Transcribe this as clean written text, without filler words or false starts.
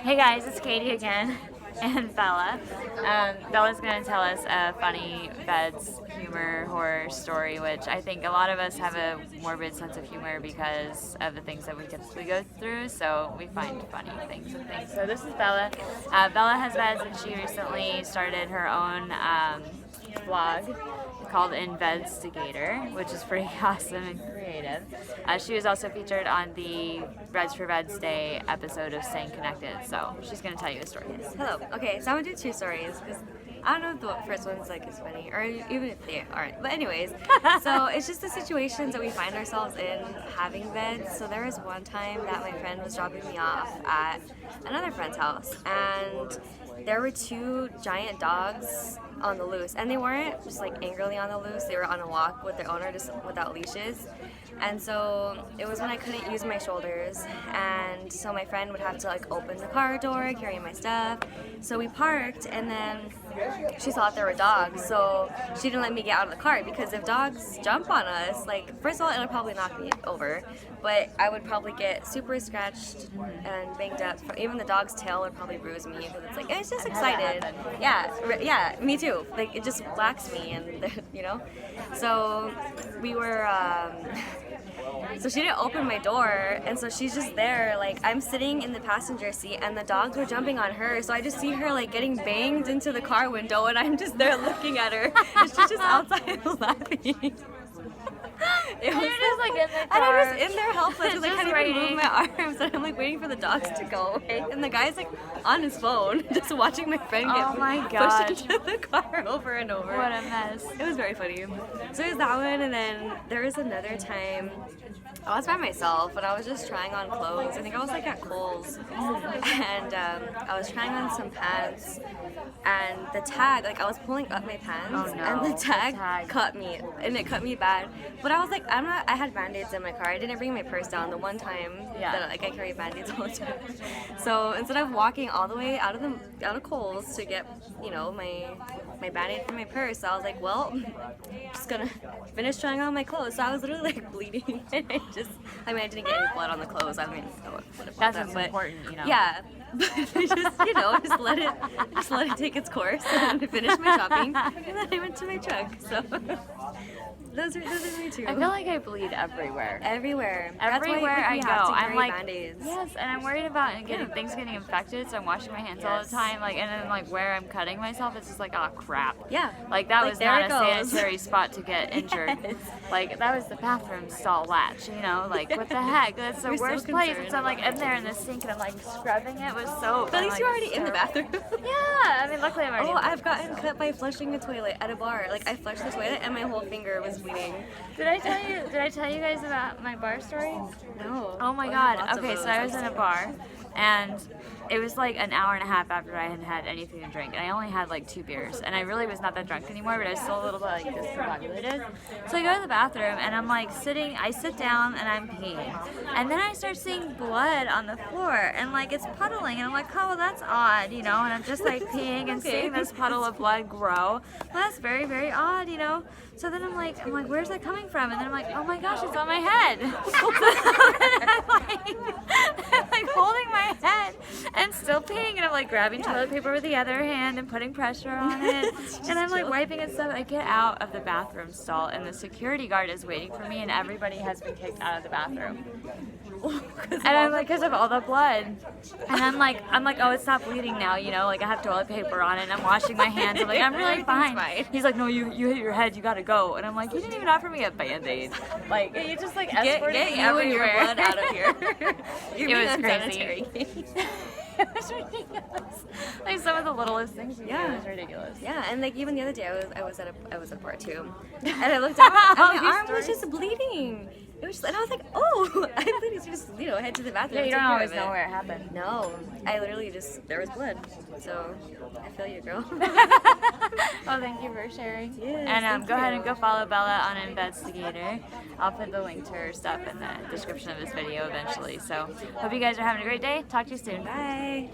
Hey guys, it's Katie again, and Bella. Bella's going to tell us a funny VEDS humor horror story, which I think a lot of us have a morbid sense of humor because of the things that we typically go through, so we find funny things and things. So this is Bella. Bella has VEDS, and she recently started her own blog called Investigator, which is pretty awesome and creative. She was also featured on the Reds for Veds Day episode of Staying Connected, so she's going to tell you a story. Yes. Hello. Okay, so I'm going to do two stories because I don't know if the first one's like as funny, or even if they aren't. But anyways, so it's just the situations that we find ourselves in having VEDS. So there was one time that my friend was dropping me off at another friend's house, and there were two giant dogs on the loose, and they weren't just like angrily on the loose, they were on a walk with their owner just without leashes. And so it was when I couldn't use my shoulders, and so my friend would have to like open the car door, carry my stuff. So we parked, and then she saw if there were dogs, so she didn't let me get out of the car, because if dogs jump on us, like, first of all, it'll probably knock me over, but I would probably get super scratched and banged up. Even the dog's tail would probably bruise me, because it's like, it's just excited. Yeah, me too. Like, it just whacks me, and you know. So we were. So she didn't open my door, and so she's just there, like, I'm sitting in the passenger seat, and the dogs were jumping on her, so I just see her, like, getting banged into the car window, and I'm just there looking at her, and she's just outside laughing. It was just like in the car. And I'm just in there helpless, because I Just can't even waiting. move my arms, and I'm like waiting for the dogs to go away, and the guy's like on his phone, just watching my friend get Oh my pushed gosh. into the car over and over. What a mess. It was very funny. So it was that one, and then there was another time I was by myself, and I was just trying on clothes. I think I was like at Kohl's, and I was trying on some pants, and the tag, like, I was pulling up my pants, Oh, no. and the tag, The tag. cut me, and it cut me bad. But I was like, I had Band-Aids in my car. I didn't bring my purse down the one time that like I carry Band-Aids all the time. So instead of walking all the way out of Kohl's to get, you know, my Band-Aid from my purse, I was like, well, I'm just gonna finish trying on my clothes. So I was literally like bleeding, and I didn't get any blood on the clothes. I mean, I would have That's them, what's but important, you know. yeah. But just let it take its course, and finish my shopping, and then I went to my truck. So those are my two. I feel like I bleed everywhere. Everywhere. That's why, Everywhere like, I we go, have to I'm carry like, Band-Aids. yes, and I'm worried about things getting infected, so I'm washing my hands all the Yes. time, like, and then like where I'm cutting myself, it's just like, oh crap. Yeah. Like that Like, was there not it a goes. sanitary spot to get injured. Yes. Like that was the bathroom stall latch, you know, like what the heck? That's the We're so worst place. concerned. And so I'm like in there in the sink, and I'm like scrubbing it with soap. But at and, least like, you're already in the syrup. bathroom. Yeah, I mean luckily I'm already Oh, in the I've gotten cut by flushing the toilet at a bar. Like, I flushed the toilet, and my whole finger was bleeding. Did I tell you guys about my bar story? No. Oh my I have god. lots of Okay, those. so I was in a bar, and it was like an hour and a half after I hadn't had any food and drink, and I only had like 2 beers, and I really was not that drunk anymore, but I was still a little bit like discombobulated. So I go to the bathroom, and I'm like I sit down, and I'm peeing, and then I start seeing blood on the floor, and like it's puddling, and I'm like, oh, well, that's odd, you know, and I'm just like peeing and seeing this puddle of blood grow. Well, that's very, very odd, you know. So then I'm like, where's that coming from? And then I'm like, oh my gosh, it's on my head. So then I'm like holding my head and still peeing, and I'm like grabbing toilet paper with the other hand and putting pressure on it, and I'm like wiping and stuff. I get out of the bathroom stall, and the security guard is waiting for me, and everybody has been kicked out of the bathroom. And I'm like, because of all the blood, and I'm like, oh, it's not bleeding now, you know, like I have toilet paper on it, and I'm washing my hands. I'm like, I'm really fine. He's like, no, you hit your head, you gotta go. And I'm like, you didn't even offer me a Band-Aid. Like, you just like escorted Get me you and your everywhere. blood out of here. You're It was being unsanitary. it was ridiculous. Like some of the littlest things you do was ridiculous. Yeah, and like even the other day, I was at a bar too, and I looked down, and All my these arm was stories. just bleeding. It was just, and I was like, oh, I'm bleeding. So just head to the bathroom. Yeah, you and don't take care always of know it. where it happened. No, I literally there was blood. So I feel you, girl. Well, thank you for sharing. Yes, And thank go ahead you. and go follow Bella on Investigator. I'll put the link to her stuff in the description of this video eventually. So hope you guys are having a great day. Talk to you soon. Bye.